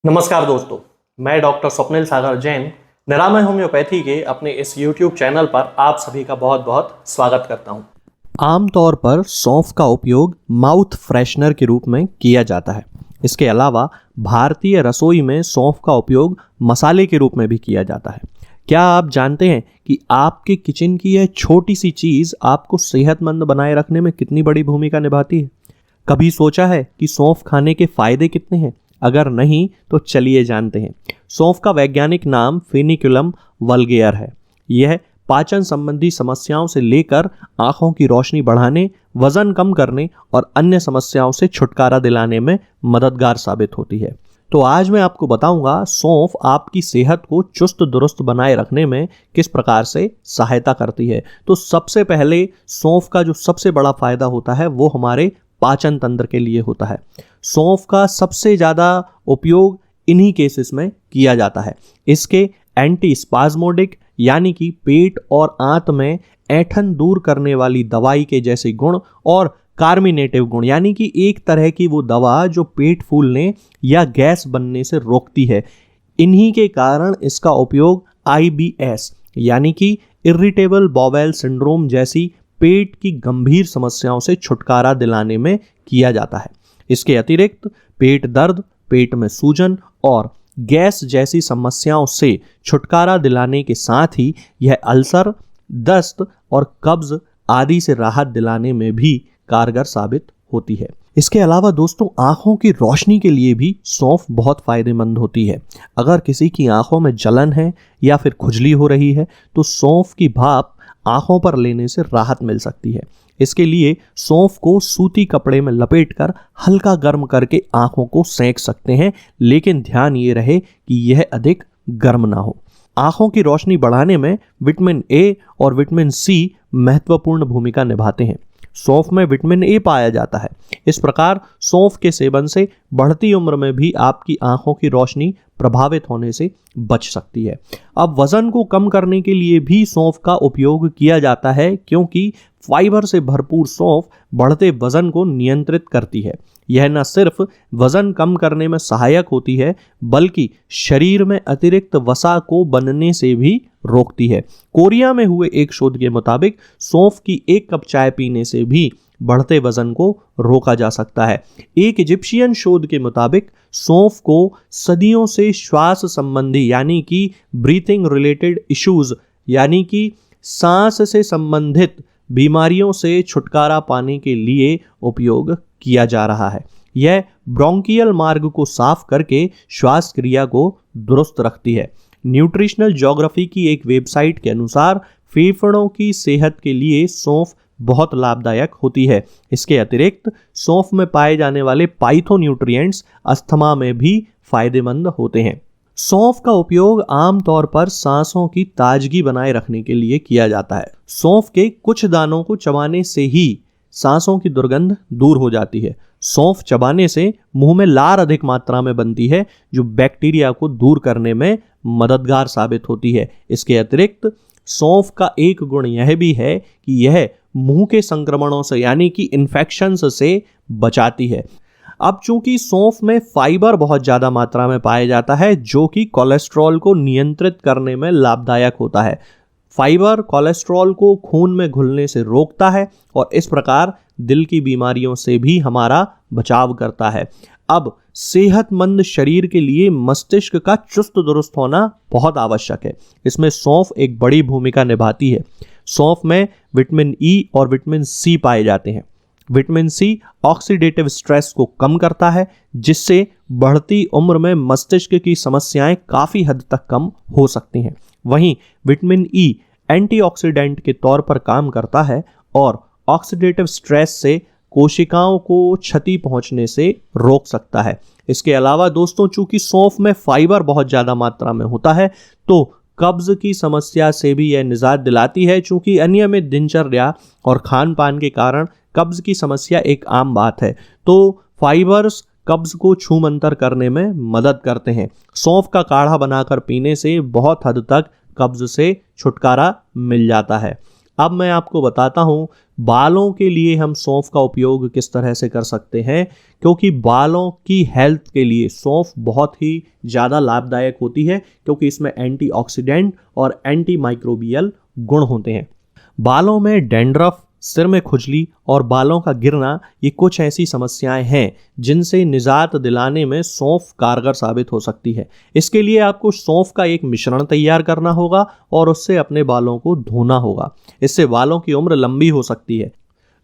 नमस्कार दोस्तों, मैं डॉक्टर स्वप्निल सागर जैन निरामय होम्योपैथी के अपने इस YouTube चैनल पर आप सभी का बहुत बहुत स्वागत करता हूं। आमतौर पर सौंफ का उपयोग माउथ फ्रेशनर के रूप में किया जाता है। इसके अलावा भारतीय रसोई में सौंफ का उपयोग मसाले के रूप में भी किया जाता है। क्या आप जानते हैं कि आपके किचन की यह छोटी सी चीज़ आपको सेहतमंद बनाए रखने में कितनी बड़ी भूमिका निभाती है? कभी सोचा है कि सौंफ खाने के फायदे कितने हैं? अगर नहीं तो चलिए जानते हैं। सौंफ का वैज्ञानिक नाम फेनिकुलम वल्गेयर है। यह पाचन संबंधी समस्याओं से लेकर आंखों की रोशनी बढ़ाने, वजन कम करने और अन्य समस्याओं से छुटकारा दिलाने में मददगार साबित होती है। तो आज मैं आपको बताऊंगा सौंफ आपकी सेहत को चुस्त दुरुस्त बनाए रखने में किस प्रकार से सहायता करती है। तो सबसे पहले सौंफ का जो सबसे बड़ा फायदा होता है वो हमारे पाचन तंत्र के लिए होता है। सौंफ का सबसे ज़्यादा उपयोग इन्हीं केसेस में किया जाता है। इसके एंटी स्पाज्मोडिक यानी कि पेट और आंत में ऐंठन दूर करने वाली दवाई के जैसे गुण और कार्मिनेटिव गुण यानी कि एक तरह की वो दवा जो पेट फूलने या गैस बनने से रोकती है। इन्हीं के कारण इसका उपयोग IBS यानी कि इरिटेबल बाउल सिंड्रोम जैसी पेट की गंभीर समस्याओं से छुटकारा दिलाने में किया जाता है। इसके अतिरिक्त पेट दर्द, पेट में सूजन और गैस जैसी समस्याओं से छुटकारा दिलाने के साथ ही यह अल्सर, दस्त और कब्ज आदि से राहत दिलाने में भी कारगर साबित होती है। इसके अलावा दोस्तों, आंखों की रोशनी के लिए भी सौंफ बहुत फायदेमंद होती है। अगर किसी की आंखों में जलन है या फिर खुजली हो रही है तो सौंफ की भाप आंखों पर लेने से राहत मिल सकती है। इसके लिए सौंफ को सूती कपड़े में लपेटकर हल्का गर्म करके आंखों को सेंक सकते हैं, लेकिन ध्यान ये रहे कि यह अधिक गर्म ना हो। आंखों की रोशनी बढ़ाने में विटामिन A और विटामिन C महत्वपूर्ण भूमिका निभाते हैं। सौंफ में विटामिन A पाया जाता है। इस प्रकार सौंफ के सेवन से बढ़ती उम्र में भी आपकी आंखों की रोशनी प्रभावित होने से बच सकती है। अब वजन को कम करने के लिए भी सौंफ का उपयोग किया जाता है, क्योंकि फाइबर से भरपूर सौंफ बढ़ते वजन को नियंत्रित करती है। यह न सिर्फ वजन कम करने में सहायक होती है बल्कि शरीर में अतिरिक्त वसा को बनने से भी रोकती है। कोरिया में हुए एक शोध के मुताबिक सौंफ की 1 कप चाय पीने से भी बढ़ते वजन को रोका जा सकता है। एक इजिप्शियन शोध के मुताबिक सौंफ को सदियों से श्वास संबंधी यानी कि ब्रीथिंग रिलेटेड इश्यूज यानी कि सांस से संबंधित बीमारियों से छुटकारा पाने के लिए उपयोग किया जा रहा है। यह ब्रोंकियल मार्ग को साफ करके श्वास क्रिया को दुरुस्त रखती है। न्यूट्रिशनल ज्योग्राफी की एक वेबसाइट के अनुसार फेफड़ों की सेहत के लिए सौंफ बहुत लाभदायक होती है। इसके अतिरिक्त सौंफ में पाए जाने वाले पाइथोन्यूट्रिएंट्स अस्थमा में भी फायदेमंद होते हैं। सौंफ का उपयोग आमतौर पर सांसों की ताजगी बनाए रखने के लिए किया जाता है। सौंफ के कुछ दानों को चबाने से ही सांसों की दुर्गंध दूर हो जाती है। सौंफ चबाने से मुंह में लार अधिक मात्रा में बनती है, जो बैक्टीरिया को दूर करने में मददगार साबित होती है। इसके अतिरिक्त सौंफ का एक गुण यह भी है कि यह मुंह के संक्रमणों से यानी कि इन्फेक्शंस से बचाती है। अब चूंकि सौंफ में फाइबर बहुत ज़्यादा मात्रा में पाया जाता है, जो कि कोलेस्ट्रॉल को नियंत्रित करने में लाभदायक होता है। फाइबर कोलेस्ट्रॉल को खून में घुलने से रोकता है और इस प्रकार दिल की बीमारियों से भी हमारा बचाव करता है। अब सेहतमंद शरीर के लिए मस्तिष्क का चुस्त दुरुस्त होना बहुत आवश्यक है। इसमें सौंफ एक बड़ी भूमिका निभाती है। सौंफ में विटामिन E और विटामिन C पाए जाते हैं। विटामिन C ऑक्सीडेटिव स्ट्रेस को कम करता है, जिससे बढ़ती उम्र में मस्तिष्क की समस्याएं काफ़ी हद तक कम हो सकती हैं। वहीं विटामिन E एंटीऑक्सीडेंट के तौर पर काम करता है और ऑक्सीडेटिव स्ट्रेस से कोशिकाओं को क्षति पहुंचने से रोक सकता है। इसके अलावा दोस्तों, चूंकि सौंफ में फाइबर बहुत ज़्यादा मात्रा में होता है तो कब्ज की समस्या से भी यह निजात दिलाती है। चूंकि अनियमित दिनचर्या और खान पान के कारण कब्ज की समस्या एक आम बात है, तो फाइबर्स कब्ज को छूमंतर करने में मदद करते हैं। सौंफ का काढ़ा बनाकर पीने से बहुत हद तक कब्ज से छुटकारा मिल जाता है। अब मैं आपको बताता हूँ बालों के लिए हम सौंफ का उपयोग किस तरह से कर सकते हैं, क्योंकि बालों की हेल्थ के लिए सौंफ बहुत ही ज़्यादा लाभदायक होती है, क्योंकि इसमें एंटीऑक्सीडेंट और एंटी माइक्रोबियल गुण होते हैं। बालों में डैंड्रफ, सिर में खुजली और बालों का गिरना, ये कुछ ऐसी समस्याएं हैं जिनसे निजात दिलाने में सौंफ कारगर साबित हो सकती है। इसके लिए आपको सौंफ का एक मिश्रण तैयार करना होगा और उससे अपने बालों को धोना होगा। इससे बालों की उम्र लंबी हो सकती है।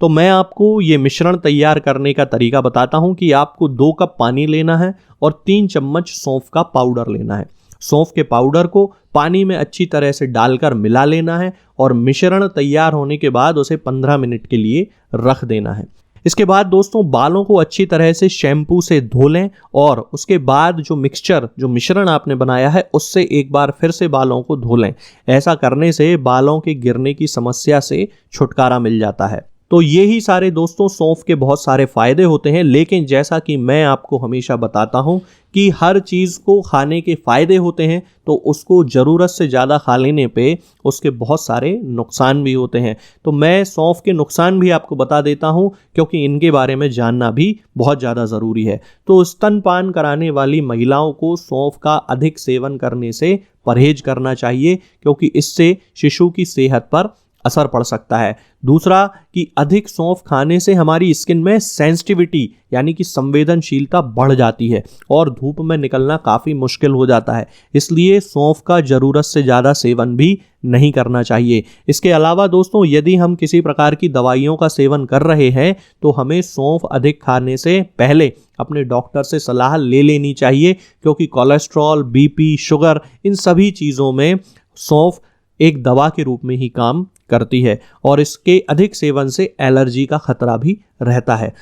तो मैं आपको ये मिश्रण तैयार करने का तरीका बताता हूँ कि आपको 2 कप पानी लेना है और 3 चम्मच सौंफ का पाउडर लेना है। सौंफ के पाउडर को पानी में अच्छी तरह से डालकर मिला लेना है और मिश्रण तैयार होने के बाद उसे 15 मिनट के लिए रख देना है। इसके बाद दोस्तों बालों को अच्छी तरह से शैम्पू से धो लें और उसके बाद जो मिश्रण आपने बनाया है उससे एक बार फिर से बालों को धो लें। ऐसा करने से बालों के गिरने की समस्या से छुटकारा मिल जाता है। तो ये ही सारे दोस्तों सौंफ के बहुत सारे फायदे होते हैं, लेकिन जैसा कि मैं आपको हमेशा बताता हूं कि हर चीज़ को खाने के फायदे होते हैं, तो उसको ज़रूरत से ज़्यादा खा लेने पे उसके बहुत सारे नुकसान भी होते हैं। तो मैं सौंफ के नुकसान भी आपको बता देता हूं, क्योंकि इनके बारे में जानना भी बहुत ज़्यादा ज़रूरी है। तो स्तनपान कराने वाली महिलाओं को सौंफ का अधिक सेवन करने से परहेज करना चाहिए, क्योंकि इससे शिशु की सेहत पर असर पड़ सकता है। दूसरा कि अधिक सौंफ खाने से हमारी स्किन में सेंसिटिविटी यानी कि संवेदनशीलता बढ़ जाती है और धूप में निकलना काफ़ी मुश्किल हो जाता है। इसलिए सौंफ का ज़रूरत से ज़्यादा सेवन भी नहीं करना चाहिए। इसके अलावा दोस्तों यदि हम किसी प्रकार की दवाइयों का सेवन कर रहे हैं तो हमें सौंफ अधिक खाने से पहले अपने डॉक्टर से सलाह ले लेनी चाहिए, क्योंकि कोलेस्ट्रॉल, बीपी, शुगर, इन सभी चीज़ों में सौंफ एक दवा के रूप में ही काम करती है और इसके अधिक सेवन से एलर्जी का खतरा भी रहता है।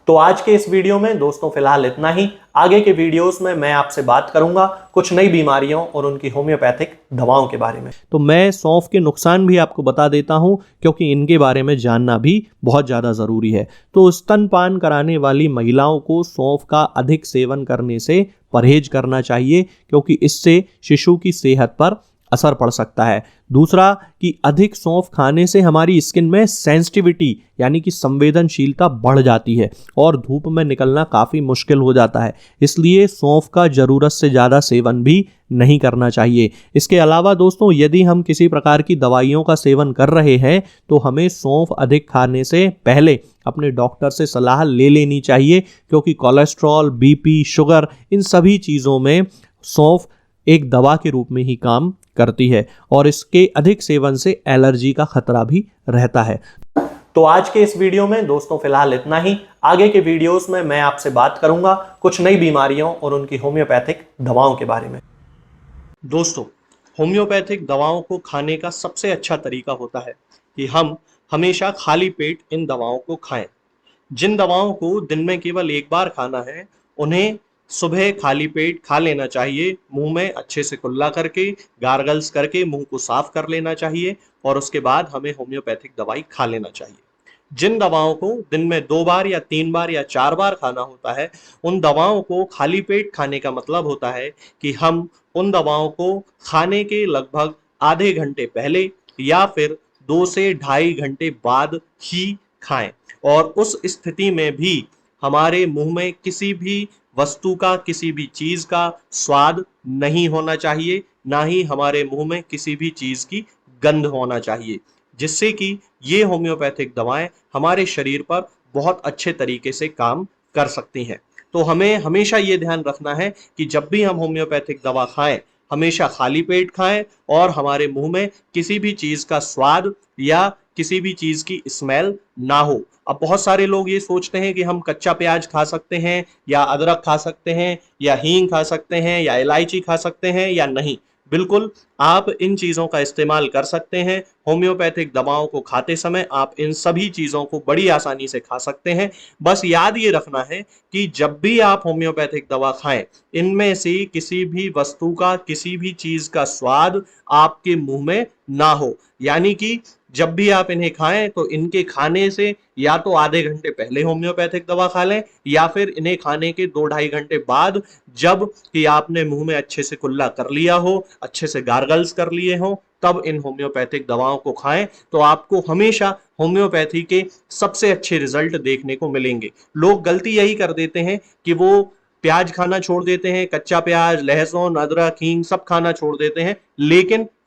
तो आज के इस वीडियो में दोस्तों फिलहाल इतना ही। आगे के वीडियोस में मैं आपसे बात करूंगा कुछ नई बीमारियों और उनकी होम्योपैथिक दवाओं के बारे में। तो मैं सौंफ के नुकसान भी आपको बता देता हूं, क्योंकि इनके बारे में जानना भी बहुत ज़्यादा ज़रूरी है। तो स्तनपान कराने वाली महिलाओं को सौंफ का अधिक सेवन करने से परहेज करना चाहिए, क्योंकि इससे शिशु की सेहत पर असर पड़ सकता है। दूसरा कि अधिक सौंफ खाने से हमारी स्किन में सेंसिटिविटी यानी कि संवेदनशीलता बढ़ जाती है और धूप में निकलना काफ़ी मुश्किल हो जाता है। इसलिए सौंफ का ज़रूरत से ज़्यादा सेवन भी नहीं करना चाहिए। इसके अलावा दोस्तों यदि हम किसी प्रकार की दवाइयों का सेवन कर रहे हैं तो हमें सौंफ अधिक खाने से पहले अपने डॉक्टर से सलाह ले लेनी चाहिए, क्योंकि कोलेस्ट्रॉल, बीपी, शुगर, इन सभी चीज़ों में सौंफ एक दवा के रूप में ही काम करती है और इसके अधिक सेवन से एलर्जी का खतरा भी रहता है। तो आज के इस वीडियो में दोस्तों फिलहाल इतना ही। आगे के वीडियोस में मैं आपसे बात करूंगा कुछ नई बीमारियों और उनकी होम्योपैथिक दवाओं के बारे में। दोस्तों होम्योपैथिक दवाओं को खाने का सबसे अच्छा तरीका होता है कि हम हमेशा खाली पेट इन दवाओं को खाएं। जिन दवाओं को दिन में केवल एक बार खाना है उन्हें सुबह खाली पेट खा लेना चाहिए। मुंह में अच्छे से कुल्ला करके, गार्गल्स करके मुंह को साफ कर लेना चाहिए और उसके बाद हमें होम्योपैथिक दवाई खा लेना चाहिए। जिन दवाओं को दिन में 2 बार या 3 बार या 4 बार खाना होता है, उन दवाओं को खाली पेट खाने का मतलब होता है कि हम उन दवाओं को खाने के लगभग आधे घंटे पहले या फिर 2 से ढाई घंटे बाद ही खाएं और उस स्थिति में भी हमारे मुंह में किसी भी वस्तु का, किसी भी चीज का स्वाद नहीं होना चाहिए, ना ही हमारे मुंह में किसी भी चीज की गंध होना चाहिए, जिससे कि ये होम्योपैथिक दवाएं हमारे शरीर पर बहुत अच्छे तरीके से काम कर सकती हैं। तो हमें हमेशा ये ध्यान रखना है कि जब भी हम होम्योपैथिक दवा खाएं हमेशा खाली पेट खाएं और हमारे मुंह में किसी भी चीज का स्वाद या किसी भी चीज की स्मेल ना हो। अब बहुत सारे लोग ये सोचते हैं कि हम कच्चा प्याज खा सकते हैं या अदरक खा सकते हैं या हींग खा सकते हैं या इलायची खा सकते हैं या नहीं। बिल्कुल आप इन चीज़ों का इस्तेमाल कर सकते हैं। होम्योपैथिक दवाओं को खाते समय आप इन सभी चीज़ों को बड़ी आसानी से खा सकते हैं। बस याद ये रखना है कि जब भी आप होम्योपैथिक दवा खाएं इनमें से किसी भी वस्तु का, किसी भी चीज़ का स्वाद आपके मुंह में ना हो। यानी कि जब भी आप इन्हें खाएं तो इनके खाने से या तो आधे घंटे पहले होम्योपैथिक दवा खा लें या फिर इन्हें खाने के 2-2.5 घंटे बाद, जब कि आपने मुंह में अच्छे से कुल्ला कर लिया हो, अच्छे से गार्गल्स कर लिए हो, तब इन होम्योपैथिक दवाओं को खाएं, तो आपको हमेशा होम्योपैथी के सबसे अच्छे रिजल्ट देखने को मिलेंगे। लोग गलती यही कर देते हैं कि वो प्याज खाना छोड़ देते हैं, कच्चा प्याज, लहसुन, अदरक, हींग सब खाना छोड़ देते हैं, लेकिन